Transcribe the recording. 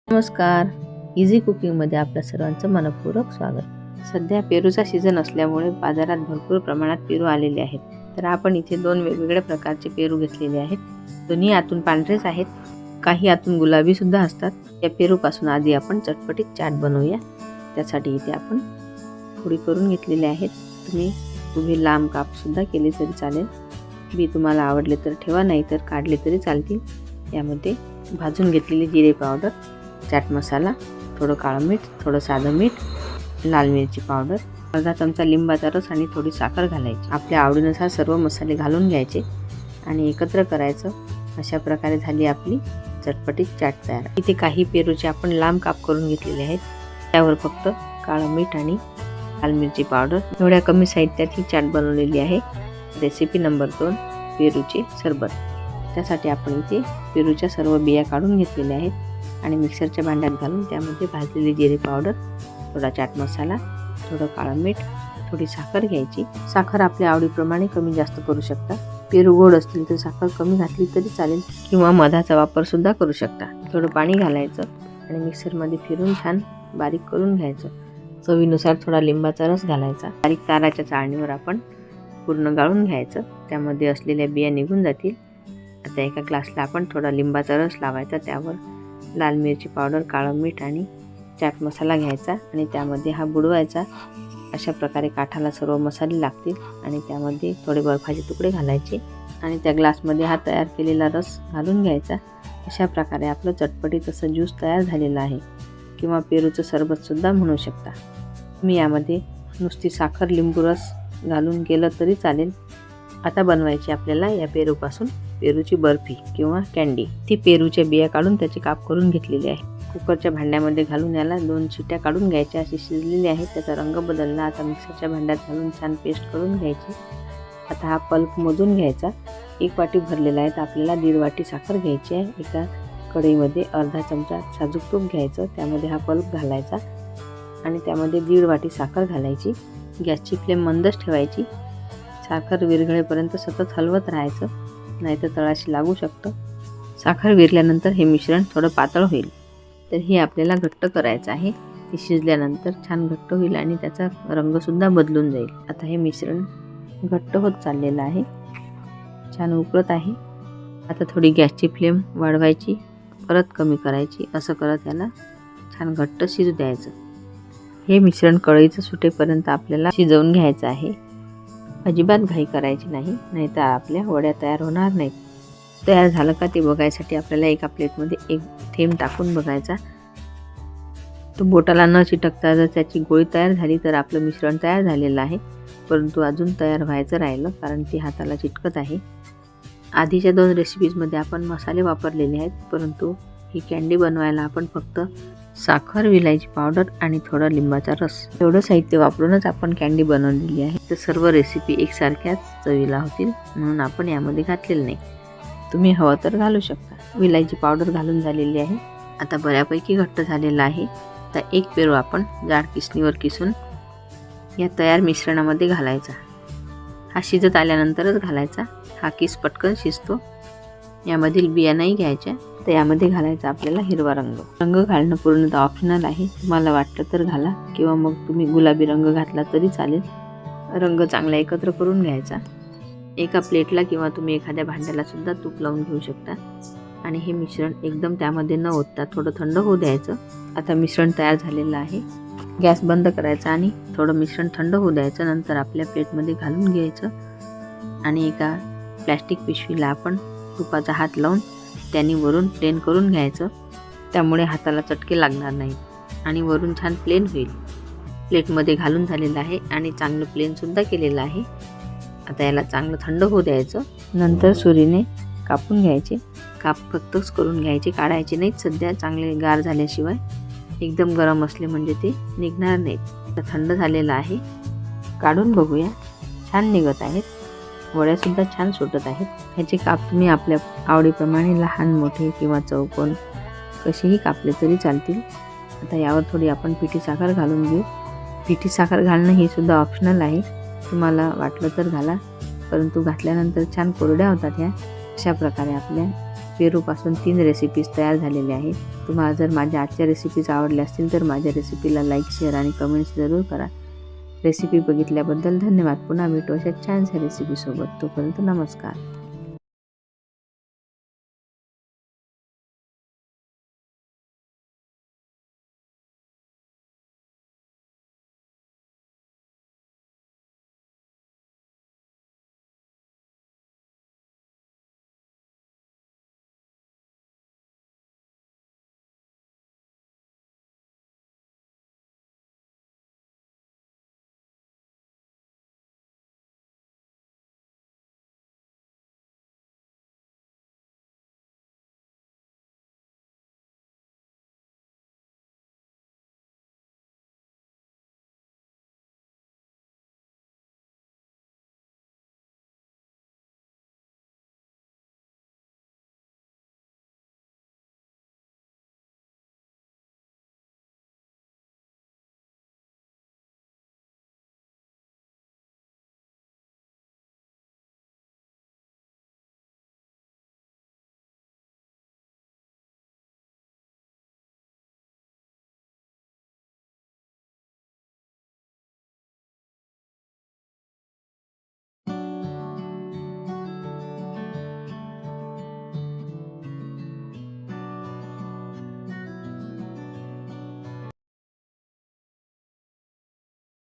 नमस्कार. इझी कुकिंगमध्ये आपल्या सर्वांचं मनपूर्वक स्वागत. सध्या पेरूचा सीझन असल्यामुळे बाजारात भरपूर प्रमाणात पेरू आलेले आहेत. तर आपण इथे दोन वेगवेगळ्या प्रकारचे पेरू घेतलेले आहेत. दोन्ही आतून पांढरेच आहेत, काही आतून गुलाबी सुद्धा असतात. या पेरूपासून आधी आपण चटपटीत चाट बनवूया. त्यासाठी इथे आपण फोडी करून घेतलेले आहेत. तुम्ही उभे लांब काप सुद्धा केले तरी चालेल. बी तुम्हाला आवडले तर ठेवा, नाही तर काढले तरी चालतील. यामध्ये भाजून घेतलेली जिरे पावडर, चाट मसाला, थोडं काळं मीठ, थोडं साधं मीठ, लाल मिरची पावडर, अर्धा चमचा लिंबाचा रस आणि थोडी साखर घालायची. आपल्या आवडीनुसार सर्व मसाले घालून घ्यायचे आणि एकत्र करायचं. अशा प्रकारे झाली आपली चटपटीत चाट तयार. इथे काही पेरूचे आपण लांब काप करून घेतलेले आहेत. त्यावर फक्त काळं मीठ आणि लाल मिरची पावडर एवढ्या कमी साहित्यात ही चाट बनवलेली आहे. रेसिपी नंबर 2, पेरूचे सरबत. त्यासाठी आपण इथे पेरूच्या सर्व बिया काढून घेतलेल्या आहेत आणि मिक्सरच्या भांड्यात घालून त्यामध्ये भाजलेली जिरे पावडर, थोडा चाट मसाला, थोडं काळं मीठ, थोडी साखर घ्यायची. साखर आपल्या आवडीप्रमाणे कमी जास्त करू शकता. पेरू गोड असतील तर साखर कमी घातली तरी चालेल किंवा मधाचा वापर सुद्धा करू शकता. थोडं पाणी घालायचं आणि मिक्सरमध्ये फिरून छान बारीक करून घ्यायचं. चवीनुसार थोडा लिंबाचा रस घालायचा. बारीक ताराच्या चाळणीवर आपण पूर्ण गाळून घ्यायचं. त्यामध्ये असलेल्या बिया निघून जातील. आता एका ग्लासला आपण थोडा लिंबाचा रस लावायचा. त्यावर लाल मिरची पावडर, काळं मीठ आणि चाट मसाला घ्यायचा आणि त्यामध्ये हा बुडवायचा. अशा प्रकारे काठाला सर्व मसाले लागतील आणि त्यामध्ये थोडे बर्फाचे तुकडे घालायचे आणि त्या ग्लासमध्ये हा तयार केलेला रस घालून घ्यायचा. अशा प्रकारे आपलं चटपटीत असं ज्यूस तयार झालेलं आहे किंवा पेरूचं सरबतसुद्धा म्हणू शकता. मी यामध्ये नुसती साखर, लिंबू रस घालून केलं तरी चालेल. आता बनवायची आपल्याला या पेरूपासून पेरूची बर्फी किंवा कँडी. ती पेरूच्या बिया काढून त्याचे काप करून घेतलेले आहे. कुकरच्या भांड्यामध्ये घालून याला 2 शिट्ट्या काढून घ्यायच्या. अशी शिजलेली आहे. त्याचा रंग बदलला. आता मिक्सरच्या भांड्यात घालून छान पेस्ट करून घ्यायची. आता हा पल्प मोजून घ्यायचा. 1 वाटी भरलेला आहे तर आपल्याला 1.5 वाटी साखर घ्यायची आहे. एका कढईमध्ये अर्धा चमचा साजूक तूप घ्यायचं. त्यामध्ये हा पल्प घालायचा आणि त्यामध्ये 1.5 वाटी साखर घालायची. गॅसची फ्लेम मंदच ठेवायची. साखर विरघळेपर्यंत सतत हलवत राहायचं, नाहीतर तळाशी लागू शकतं. साखर विरल्यानंतर हे मिश्रण थोडं पातळ होईल. तर हे आपल्याला घट्ट करायचं आहे. ते शिजल्यानंतर छान घट्ट होईल आणि त्याचा रंगसुद्धा बदलून जाईल. आता हे मिश्रण घट्ट होत चाललेलं आहे. छान उकळत आहे. आता थोडी गॅसची फ्लेम वाढवायची, परत कमी करायची. असं करत याला छान घट्ट शिजू द्यायचं. हे मिश्रण कढईचं सुटेपर्यंत आपल्याला शिजवून घ्यायचं आहे. अजिबात घाई करायची नाही, नाहीतर आपल्या वड्या तयार होणार नाहीत. तयार झालं का ते बघायसाठी आपल्याला एका प्लेटमध्ये 1 थेंब टाकून बघायचा. तो बोटाला न चिटकता जर त्याची गोळी तयार झाली तर आपलं मिश्रण तयार झालेलं आहे. परंतु अजून तयार व्हायचं राहिलं कारण ती हाताला चिटकत आहे. आधीच्या 2 रेसिपीजमध्ये आपण मसाले वापरलेले आहेत, परंतु ही कँडी बनवायला आपण फक्त साखर, विलायची पावडर आणि थोडा लिंबाचा रस एवढं साहित्य वापरूनच आपण कँडी बनवलेली आहे. तर सर्व रेसिपी एकसारख्याच चवीला होतील म्हणून आपण यामध्ये घातलेलं नाही. तुम्ही हवं तर घालू शकता. विलायची पावडर घालून झालेली आहे. आता बऱ्यापैकी घट्ट झालेला आहे. तर 1 पेरू आपण जाड किसणीवर किसून या तयार मिश्रणामध्ये घालायचा. हा शिजत आल्यानंतरच घालायचा. हा किस पटकन शिजतो. यामधील बिया नाही घ्यायच्या. तर यामध्ये घालायचा आपल्याला हिरवा रंग. रंग घालणं पूर्णतः ऑप्शनल आहे. तुम्हाला वाटलं तर घाला किंवा मग तुम्ही गुलाबी रंग घातला तरी चालेल. रंग चांगला एकत्र करून घ्यायचा. एका प्लेटला किंवा तुम्ही एखाद्या भांड्याला सुद्धा तूप लावून घेऊ शकता आणि हे मिश्रण एकदम त्यामध्ये न ओतता थोडं थंड होऊ द्यायचं. आता मिश्रण तयार झालेलं आहे. गॅस बंद करायचा आणि थोडं मिश्रण थंड होऊ द्यायचं. नंतर आपल्या प्लेटमध्ये घालून घ्यायचं आणि एका प्लॅस्टिक पिशवीला आपण तुपाचा हात लावून त्याने वरून प्लेन करून घ्यायचं. त्यामुळे हाताला चटके लागणार नाहीत आणि वरून छान प्लेन होईल. प्लेटमध्ये घालून झालेलं आहे आणि चांगलं प्लेनसुद्धा केलेलं आहे. आता याला चांगलं थंड होऊ द्यायचं. नंतर सुरीने कापून घ्यायचे. काप फक्तच करून घ्यायचे, काढायचे नाहीत. सध्या चांगले गार झाल्याशिवाय एकदम गरम असले म्हणजे ते निघणार नाहीत. आता थंड झालेलं आहे. काढून बघूया. छान निघत आहेत. वड्यासुद्धा छान सुटत आहेत. ह्याचे काप तुम्ही आपल्या आवडीप्रमाणे लहान, मोठे किंवा चौकोन कसेही कापले तरी चालतील. आता यावर थोडी आपण पिठी साखर घालून घेऊ. पिठी साखर घालणं हे सुद्धा ऑप्शनल आहे. तुम्हाला वाटलं तर घाला, परंतु घातल्यानंतर छान कोरड्या होतात ह्या. अशा प्रकारे आपल्या पेरूपासून 3 रेसिपीज तयार झालेल्या आहेत. तुम्हाला जर माझ्या आजच्या रेसिपीज आवडल्या असतील तर माझ्या रेसिपीला लाईक, शेअर आणि कमेंट्स जरूर करा. रेसिपी बघितल्याबद्दल धन्यवाद. पुन्हा भेटू अशा छानशा रेसिपीसोबत. तोपर्यंत नमस्कार.